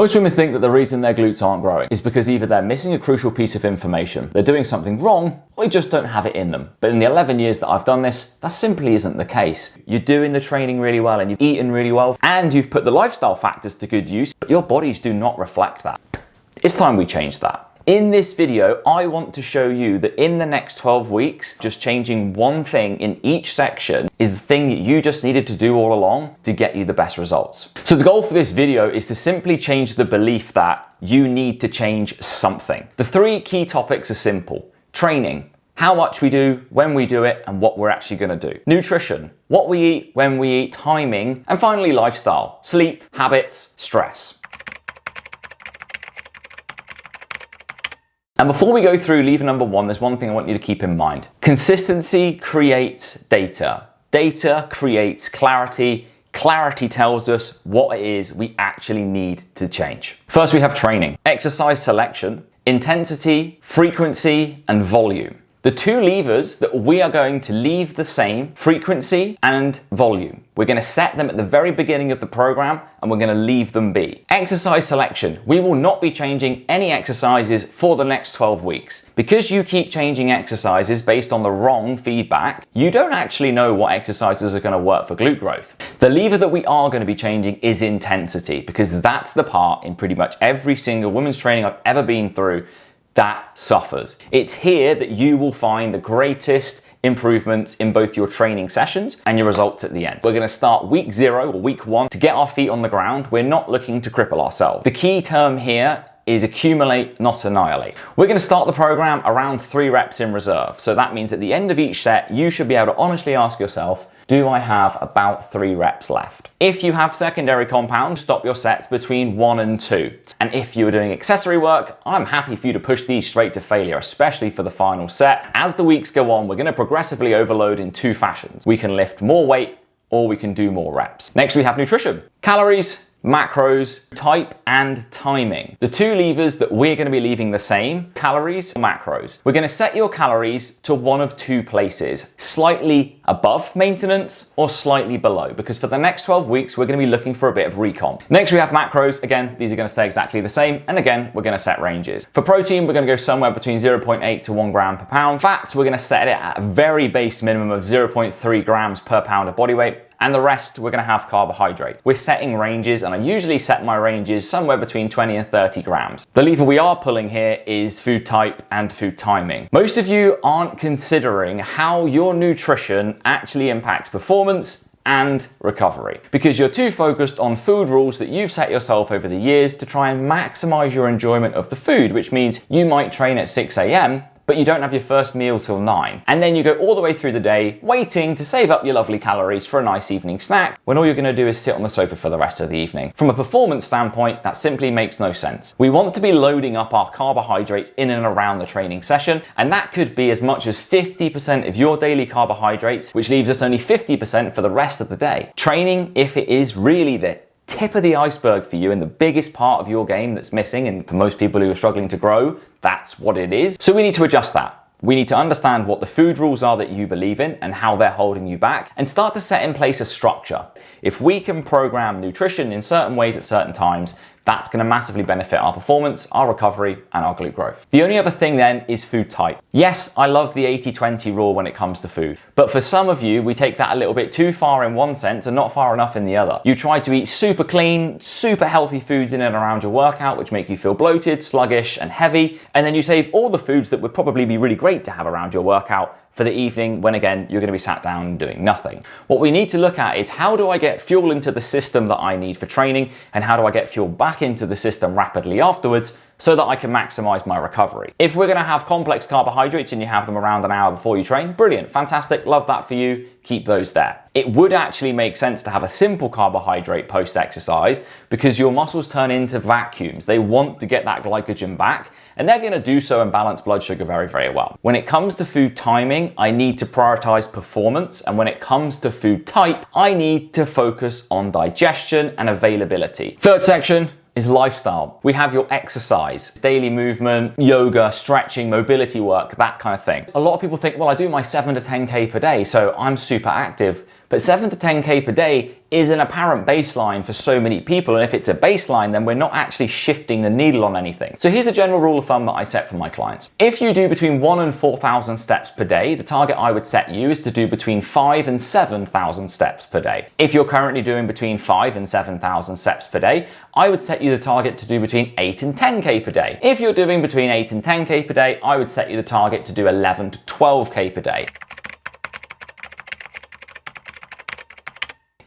Most women think that the reason their glutes aren't growing is because either they're missing a crucial piece of information, they're doing something wrong, or they just don't have it in them. But in the 11 years that I've done this, that simply isn't the case. You're doing the training really well and you've eaten really well and you've put the lifestyle factors to good use, but your bodies do not reflect that. It's time we change that. In this video, I want to show you that in the next 12 weeks, just changing one thing in each section is the thing that you just needed to do all along to get you the best results. So the goal for this video is to simply change the belief that you need to change something. The three key topics are simple: training, how much we do, when we do it, and what we're actually going to do. Nutrition, what we eat, when we eat, timing, and finally lifestyle, sleep, habits, stress. And before we go through lever number one, there's one thing I want you to keep in mind. Consistency creates data. Data creates clarity. Clarity tells us what it is we actually need to change. First, we have training, exercise selection, intensity, frequency, and volume. The two levers that we are going to leave the same: frequency and volume. We're going to set them at the very beginning of the program and we're going to leave them be. Exercise selection. We will not be changing any exercises for the next 12 weeks. Because you keep changing exercises based on the wrong feedback, you don't actually know what exercises are going to work for glute growth. The lever that we are going to be changing is intensity, because that's the part in pretty much every single women's training I've ever been through that suffers. It's here that you will find the greatest improvements in both your training sessions and your results at the end. We're going to start week 0 or week 1 to get our feet on the ground. We're not looking to cripple ourselves. The key term here is accumulate, not annihilate. We're going to start the program around 3 reps in reserve. So that means at the end of each set, you should be able to honestly ask yourself, do I have about 3 reps left? If you have secondary compounds, stop your sets between 1 and 2. And if you are doing accessory work, I'm happy for you to push these straight to failure, especially for the final set. As the weeks go on, we're going to progressively overload in 2 fashions. We can lift more weight or we can do more reps. Next, we have nutrition. Calories, macros, type, and timing. The 2 levers that we're going to be leaving the same: calories, macros. We're going to set your calories to one of 2 places: slightly above maintenance or slightly below, because for the next 12 weeks, we're going to be looking for a bit of recon. Next, we have macros. Again, these are going to stay exactly the same. And again, we're going to set ranges. For protein, we're going to go somewhere between 0.8 to 1 gram per pound. Fats, we're going to set it at a very base minimum of 0.3 grams per pound of body weight. And the rest, we're going to have carbohydrates. We're setting ranges, and I usually set my ranges somewhere between 20 and 30 grams. The lever we are pulling here is food type and food timing. Most of you aren't considering how your nutrition actually impacts performance and recovery, because you're too focused on food rules that you've set yourself over the years to try and maximize your enjoyment of the food, which means you might train at 6 a.m., but you don't have your first meal till 9. And then you go all the way through the day waiting to save up your lovely calories for a nice evening snack, when all you're going to do is sit on the sofa for the rest of the evening. From a performance standpoint, that simply makes no sense. We want to be loading up our carbohydrates in and around the training session, and that could be as much as 50% of your daily carbohydrates, which leaves us only 50% for the rest of the day. Training, if it is really the tip of the iceberg for you and the biggest part of your game that's missing, and for most people who are struggling to grow, that's what it is. So we need to adjust that. We need to understand what the food rules are that you believe in and how they're holding you back, and start to set in place a structure. If we can program nutrition in certain ways at certain times, that's going to massively benefit our performance, our recovery, and our glute growth. The only other thing then is food type. Yes, I love the 80-20 rule when it comes to food, but for some of you, we take that a little bit too far in one sense and not far enough in the other. You try to eat super clean, super healthy foods in and around your workout, which make you feel bloated, sluggish, and heavy, and then you save all the foods that would probably be really great to have around your workout for the evening, when again, you're going to be sat down and doing nothing. What we need to look at is, how do I get fuel into the system that I need for training, and how do I get fuel back into the system rapidly afterwards so that I can maximize my recovery? If we're going to have complex carbohydrates and you have them around an hour before you train, brilliant, fantastic, love that for you, keep those there. It would actually make sense to have a simple carbohydrate post-exercise, because your muscles turn into vacuums. They want to get that glycogen back, and they're going to do so and balance blood sugar very, very well. When it comes to food timing, I need to prioritize performance, and when it comes to food type, I need to focus on digestion and availability. Third section is lifestyle. We have your exercise, daily movement, yoga, stretching, mobility work, that kind of thing. A lot of people think, well, I do my 7 to 10K per day, so I'm super active. But 7 to 10K per day is an apparent baseline for so many people. And if it's a baseline, then we're not actually shifting the needle on anything. So here's a general rule of thumb that I set for my clients. If you do between 1 and 4,000 steps per day, the target I would set you is to do between 5 and 7,000 steps per day. If you're currently doing between 5 and 7,000 steps per day, I would set you the target to do between 8 and 10K per day. If you're doing between 8 and 10K per day, I would set you the target to do 11 to 12K per day.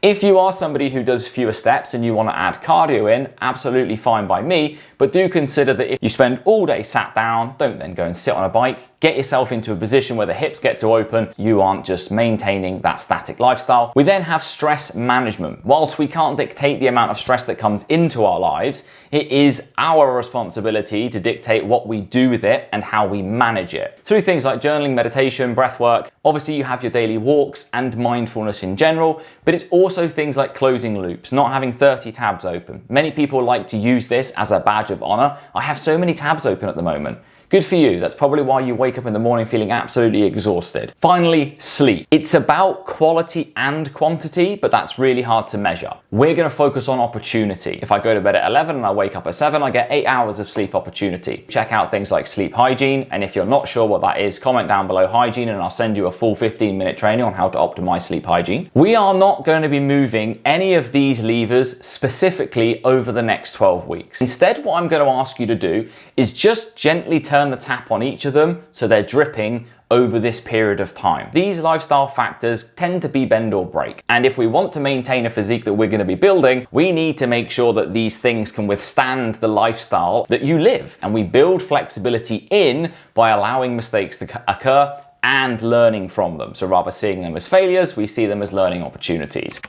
If you are somebody who does fewer steps and you want to add cardio in, absolutely fine by me, but do consider that if you spend all day sat down, don't then go and sit on a bike, get yourself into a position where the hips get to open, you aren't just maintaining that static lifestyle. We then have stress management. Whilst we can't dictate the amount of stress that comes into our lives, it is our responsibility to dictate what we do with it and how we manage it. Through things like journaling, meditation, breath work, obviously you have your daily walks and mindfulness in general, but it's also things like closing loops, not having 30 tabs open. Many people like to use this as a badge of honor. I have so many tabs open at the moment. Good for you. That's probably why you wake up in the morning feeling absolutely exhausted. Finally, sleep. It's about quality and quantity, but that's really hard to measure. We're going to focus on opportunity. If I go to bed at 11 and I wake up at 7, I get 8 hours of sleep opportunity. Check out things like sleep hygiene, and if you're not sure what that is, comment down below hygiene and I'll send you a full 15-minute training on how to optimize sleep hygiene. We are not going to be moving any of these levers specifically over the next 12 weeks. Instead, what I'm going to ask you to do is just gently turn the tap on each of them so they're dripping over this period of time. These lifestyle factors tend to be bend or break. And if we want to maintain a physique that we're going to be building, we need to make sure that these things can withstand the lifestyle that you live. And we build flexibility in by allowing mistakes to occur and learning from them. So rather seeing them as failures, we see them as learning opportunities.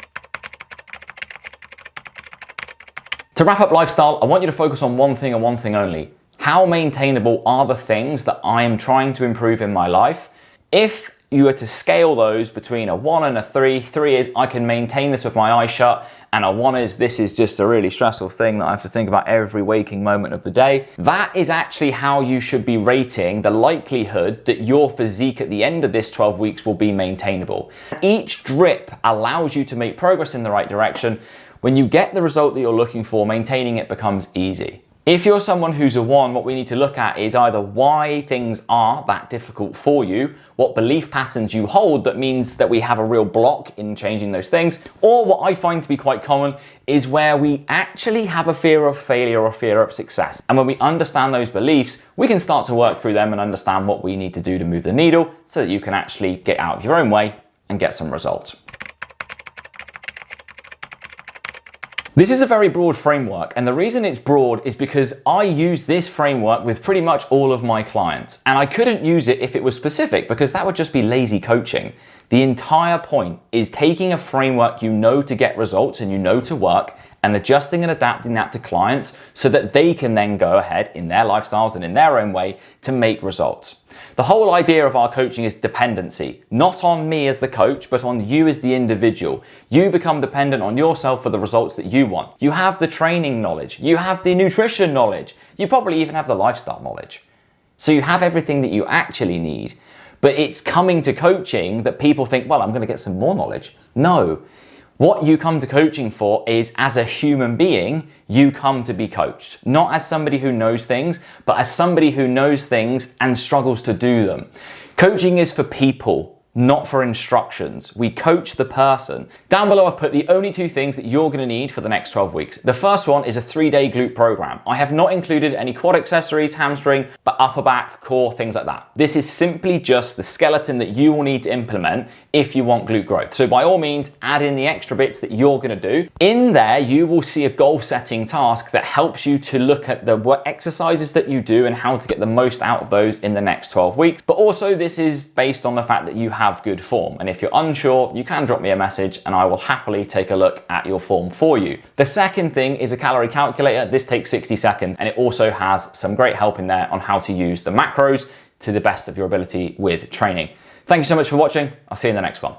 To wrap up lifestyle, I want you to focus on one thing and one thing only. How maintainable are the things that I am trying to improve in my life? If you were to scale those between a 1 and a 3, 3 is I can maintain this with my eyes shut, and a 1 is this is just a really stressful thing that I have to think about every waking moment of the day. That is actually how you should be rating the likelihood that your physique at the end of this 12 weeks will be maintainable. Each drip allows you to make progress in the right direction. When you get the result that you're looking for, maintaining it becomes easy. If you're someone who's a 1, what we need to look at is either why things are that difficult for you, what belief patterns you hold that means that we have a real block in changing those things, or what I find to be quite common is where we actually have a fear of failure or fear of success. And when we understand those beliefs, we can start to work through them and understand what we need to do to move the needle so that you can actually get out of your own way and get some results. This is a very broad framework, and the reason it's broad is because I use this framework with pretty much all of my clients, and I couldn't use it if it was specific because that would just be lazy coaching. The entire point is taking a framework you know to get results and you know to work and adjusting and adapting that to clients so that they can then go ahead in their lifestyles and in their own way to make results. The whole idea of our coaching is dependency, not on me as the coach, but on you as the individual. You become dependent on yourself for the results that you want. You have the training knowledge, you have the nutrition knowledge, you probably even have the lifestyle knowledge. So you have everything that you actually need, but it's coming to coaching that people think, well, I'm going to get some more knowledge. No. What you come to coaching for is, as a human being, you come to be coached. Not as somebody who knows things, but as somebody who knows things and struggles to do them. Coaching is for people, not for instructions. We coach the person. Down below, I've put the only 2 things that you're going to need for the next 12 weeks. The first one is a 3-day glute program. I have not included any quad accessories, hamstring, but upper back, core, things like that. This is simply just the skeleton that you will need to implement if you want glute growth. So by all means, add in the extra bits that you're going to do. In there, you will see a goal setting task that helps you to look at the exercises that you do and how to get the most out of those in the next 12 weeks. But also, this is based on the fact that you have good form. And if you're unsure, you can drop me a message and I will happily take a look at your form for you. The second thing is a calorie calculator. This takes 60 seconds and it also has some great help in there on how to use the macros to the best of your ability with training. Thank you so much for watching. I'll see you in the next one.